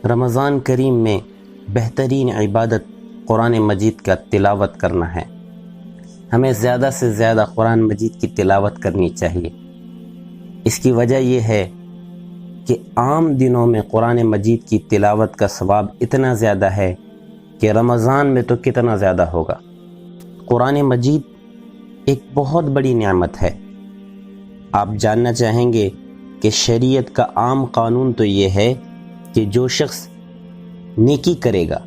رمضان کریم میں بہترین عبادت قرآن مجید کا تلاوت کرنا ہے۔ ہمیں زیادہ سے زیادہ قرآن مجید کی تلاوت کرنی چاہیے۔ اس کی وجہ یہ ہے کہ عام دنوں میں قرآن مجید کی تلاوت کا ثواب اتنا زیادہ ہے کہ رمضان میں تو کتنا زیادہ ہوگا۔ قرآن مجید ایک بہت بڑی نعمت ہے۔ آپ جاننا چاہیں گے کہ شریعت کا عام قانون تو یہ ہے کہ جو شخص نیکی کرے گا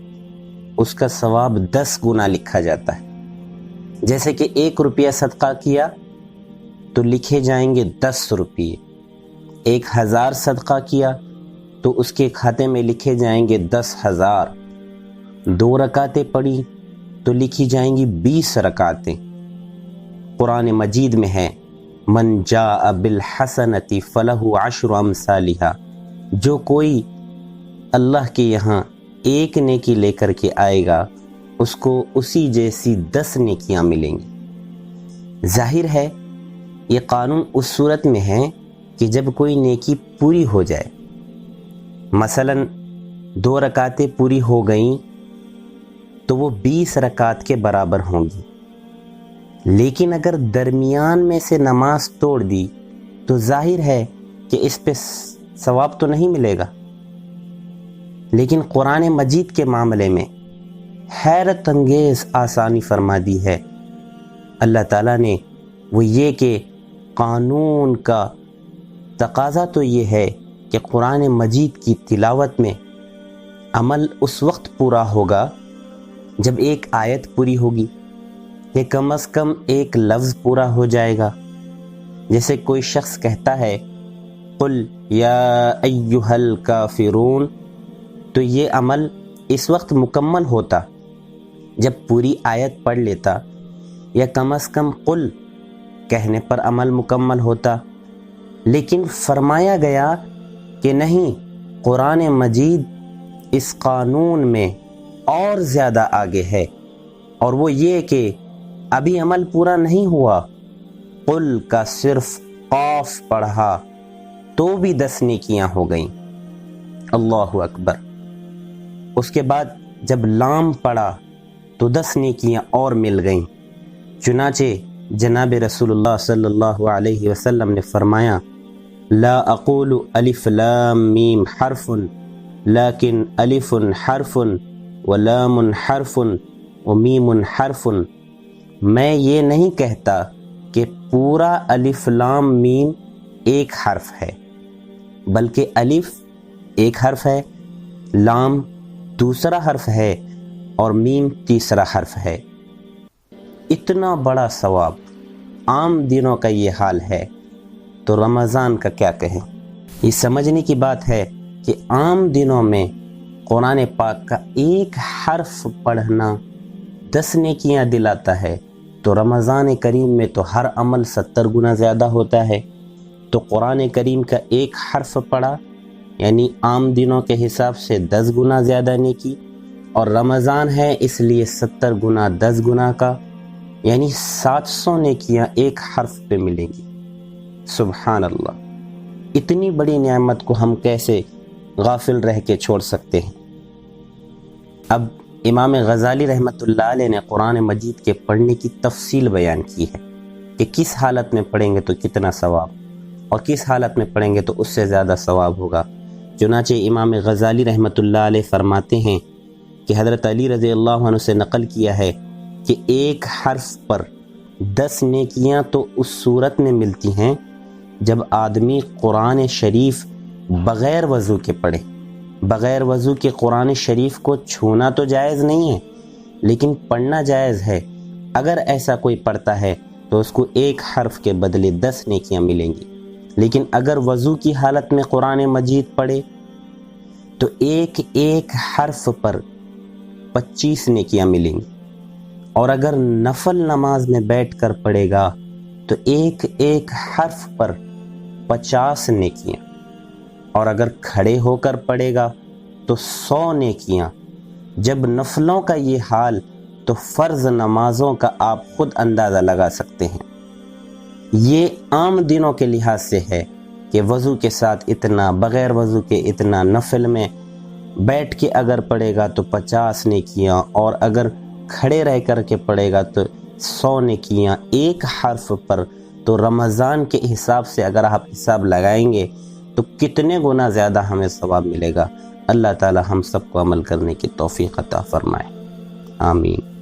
اس کا ثواب 10 گنا لکھا جاتا ہے۔ جیسے کہ 1 روپیہ صدقہ کیا تو لکھے جائیں گے 10 روپیے، 1000 صدقہ کیا تو اس کے کھاتے میں لکھے جائیں گے 10,000، 2 رکعتیں پڑھی تو لکھی جائیں گی 20 رکعتیں۔ قرآن مجید میں ہے من جاء بالحسنۃ فلہ 10 امثالھا، جو کوئی اللہ کے یہاں ایک نیکی لے کر کے آئے گا اس کو اسی جیسی 10 نیکیاں ملیں گی۔ ظاہر ہے یہ قانون اس صورت میں ہے کہ جب کوئی نیکی پوری ہو جائے، مثلا 2 رکعتیں پوری ہو گئیں تو وہ 20 رکعت کے برابر ہوں گی۔ لیکن اگر درمیان میں سے نماز توڑ دی تو ظاہر ہے کہ اس پہ ثواب تو نہیں ملے گا۔ لیکن قرآن مجید کے معاملے میں حیرت انگیز آسانی فرما دی ہے اللہ تعالیٰ نے، وہ یہ کہ قانون کا تقاضا تو یہ ہے کہ قرآن مجید کی تلاوت میں عمل اس وقت پورا ہوگا جب ایک آیت پوری ہوگی، یا کم از کم ایک لفظ پورا ہو جائے گا۔ جیسے کوئی شخص کہتا ہے قل یا ایھا الکافرون، تو یہ عمل اس وقت مکمل ہوتا جب پوری آیت پڑھ لیتا، یا کم از کم قل کہنے پر عمل مکمل ہوتا۔ لیکن فرمایا گیا کہ نہیں، قرآن مجید اس قانون میں اور زیادہ آگے ہے، اور وہ یہ کہ ابھی عمل پورا نہیں ہوا، قل کا صرف قاف پڑھا تو بھی 10 نیکیاں ہو گئیں۔ اللہ اکبر۔ اس کے بعد جب لام پڑھا تو 10 نیکیاں اور مل گئیں۔ چنانچہ جناب رسول اللہ صلی اللہ علیہ وسلم نے فرمایا لا اقول الف لام میم حرف لیکن الف حرف ولام حرف ومیم حرف، میں یہ نہیں کہتا کہ پورا الف لام میم ایک حرف ہے، بلکہ الف ایک حرف ہے، لام دوسرا حرف ہے اور میم تیسرا حرف ہے۔ اتنا بڑا ثواب عام دنوں کا یہ حال ہے تو رمضان کا کیا کہیں۔ یہ سمجھنے کی بات ہے کہ عام دنوں میں قرآن پاک کا ایک حرف پڑھنا 10 نیکیاں دلاتا ہے، تو رمضان کریم میں تو ہر عمل 70 گنا زیادہ ہوتا ہے۔ تو قرآن کریم کا ایک حرف پڑھا یعنی عام دنوں کے حساب سے 10 گنا زیادہ نیکی، اور رمضان ہے اس لیے 70 گنا 10 گنا کا یعنی 700 نیکیاں ایک حرف پہ ملیں گی۔ سبحان اللہ، اتنی بڑی نعمت کو ہم کیسے غافل رہ کے چھوڑ سکتے ہیں۔ اب امام غزالی رحمۃ اللہ علیہ نے قرآن مجید کے پڑھنے کی تفصیل بیان کی ہے کہ کس حالت میں پڑھیں گے تو کتنا ثواب، اور کس حالت میں پڑھیں گے تو اس سے زیادہ ثواب ہوگا۔ چنانچہ امام غزالی رحمۃ اللہ علیہ فرماتے ہیں کہ حضرت علی رضی اللہ عنہ سے نقل کیا ہے کہ ایک حرف پر 10 نیکیاں تو اس صورت میں ملتی ہیں جب آدمی قرآن شریف بغیر وضو کے پڑھے۔ بغیر وضو کے قرآن شریف کو چھونا تو جائز نہیں ہے، لیکن پڑھنا جائز ہے۔ اگر ایسا کوئی پڑھتا ہے تو اس کو ایک حرف کے بدلے 10 نیکیاں ملیں گی، لیکن اگر وضو کی حالت میں قرآن مجید پڑھے تو ایک ایک حرف پر 25 نیکیاں ملیں گی، اور اگر نفل نماز میں بیٹھ کر پڑھے گا تو ایک ایک حرف پر 50 نیکیاں، اور اگر کھڑے ہو کر پڑھے گا تو 100 نیکیاں۔ جب نفلوں کا یہ حال تو فرض نمازوں کا آپ خود اندازہ لگا سکتے ہیں۔ یہ عام دنوں کے لحاظ سے ہے کہ وضو کے ساتھ اتنا، بغیر وضو کے اتنا، نفل میں بیٹھ کے اگر پڑھے گا تو 50 نیکیاں، اور اگر کھڑے رہ کر کے پڑھے گا تو 100 نیکیاں ایک حرف پر۔ تو رمضان کے حساب سے اگر آپ حساب لگائیں گے تو کتنے گنا زیادہ ہمیں ثواب ملے گا۔ اللہ تعالی ہم سب کو عمل کرنے کی توفیق عطا فرمائے، آمین۔